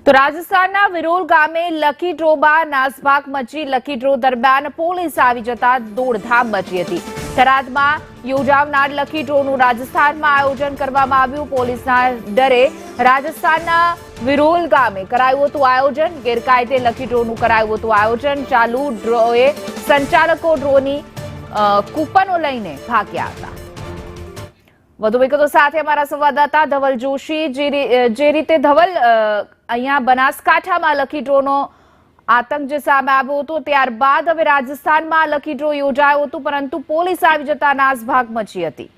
તો રાજસ્થાનના વિરોલ ગામે લકી ડ્રો બાદ નાસભાગ મચી। લકી ડ્રો દરમિયાન પોલીસ આવી જતા દોડધામ મચી હતી। થરાદમાં યોજાનાર લકી ડ્રોનું રાજસ્થાનમાં આયોજન કરવામાં આવ્યું। પોલીસના ડરે રાજસ્થાનના વિરોલ ગામે કરાયું હતું આયોજન। ગેરકાયદે લકી ડ્રોનું કરાયું હતું આયોજન। ચાલુ ડ્રોએ સંચાલકો ડ્રોની કૂપનો લઈને ભાગ્યા હતા। વધુ વિગતો સાથે અમારા સંવાદદાતા ધવલ જોશી। જે રીતે ધવલ, અહીંયા બનાસકાંઠામાં લકી ડ્રોનો આતંક જે સામે આવ્યો હતો, ત્યારબાદ હવે રાજસ્થાનમાં લકી ડ્રો યોજાયો હતો, પરંતુ પોલીસ આવી જતા નાસભાગ મચી હતી।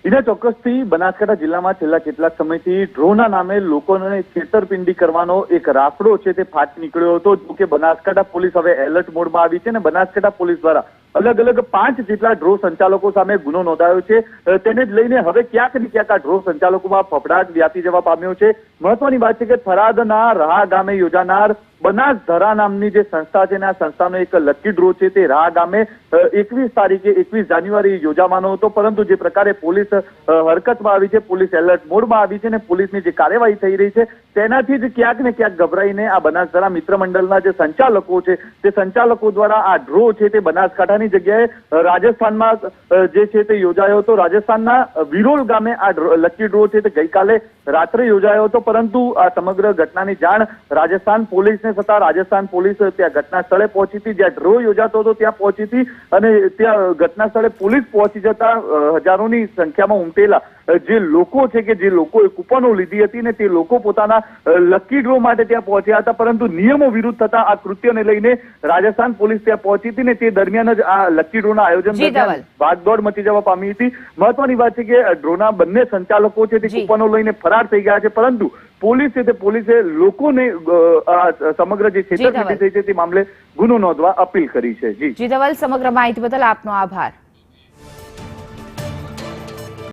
બીજા ચોક્કસથી બનાસકાંઠા જિલ્લામાં છેલ્લા કેટલાક સમયથી ડ્રોના નામે લોકોને છેતરપિંડી કરવાનો એક રાફડો છે તે ફાટી નીકળ્યો હતો। જો કે બનાસકાંઠા પોલીસ હવે એલર્ટ મોડમાં આવી છે અને બનાસકાંઠા પોલીસ દ્વારા અલગ અલગ 5 જેટલા ડ્રો સંચાલકો સામે ગુનો નોંધાયો છે। તેને જ લઈને હવે ક્યાંક ને ક્યાંક આ ડ્રો સંચાલકોમાં ફફડાટ વ્યાપી જવા પામ્યો છે। મહત્વની વાત છે કે થરાદના રાહ ગામે યોજાનાર બનાસ ધરા નામની જે સંસ્થા છે ને, આ સંસ્થાનો એક લકી ડ્રો છે તે રાહ ગામે 21 તારીખે 21 જાન્યુઆરી યોજાવાનો હતો, પરંતુ જે પ્રકારે પોલીસ હરકતમાં આવી છે, પોલીસ એલર્ટ મોડમાં આવી છે અને પોલીસની જે કાર્યવાહી થઈ રહી છે તેનાથી જ ક્યાંક ને ક્યાંક ગભરાઈને આ બનાસ ધરા મિત્ર મંડળના જે સંચાલકો છે તે સંચાલકો દ્વારા આ ડ્રો છે તે બનાસકાંઠાની જગ્યાએ રાજસ્થાનમાં જે છે તે યોજાયો હતો। રાજસ્થાનના વિરોલ ગામે આ લકી ડ્રો છે તે ગઈકાલે રાત્રે યોજાયો હતો, પરંતુ આ સમગ્ર ઘટનાની જાણ રાજસ્થાન પોલીસને થતા રાજસ્થાન પોલીસ ત્યાં ઘટના સ્થળે પહોંચી હતી। જ્યાં ડ્રો યોજાતો હતો ત્યાં પહોંચી હતી અને ત્યાં ઘટના સ્થળે પોલીસ પહોંચી જતા હજારોની સંખ્યામાં ઉમટેલા જે લોકો છે કે જે લોકોએ કૂપનો લીધી હતી ને તે લોકો પોતાના લકી ડ્રો માટે ત્યાં પહોંચ્યા હતા, પરંતુ નિયમો વિરુદ્ધ થતા આ કૃત્યને લઈને રાજસ્થાન પોલીસ ત્યાં પહોંચી હતી ને તે દરમિયાન જ આ લકી ડ્રોના આયોજન દરમિયાન ભાગદોડ મચી જવા પામી હતી। મહત્વની વાત છે કે ડ્રોના બંને સંચાલકો છે તે કૂપનો લઈને ફરાર થઈ ગયા છે, પરંતુ પોલીસ છે તે પોલીસે લોકોને સમગ્ર જે છેતરપિંડી થઈ છે તે મામલે ગુનો નોંધવા અપીલ કરી છે। જી ધવલ, સમગ્ર માહિતી બદલ આપનો આભાર।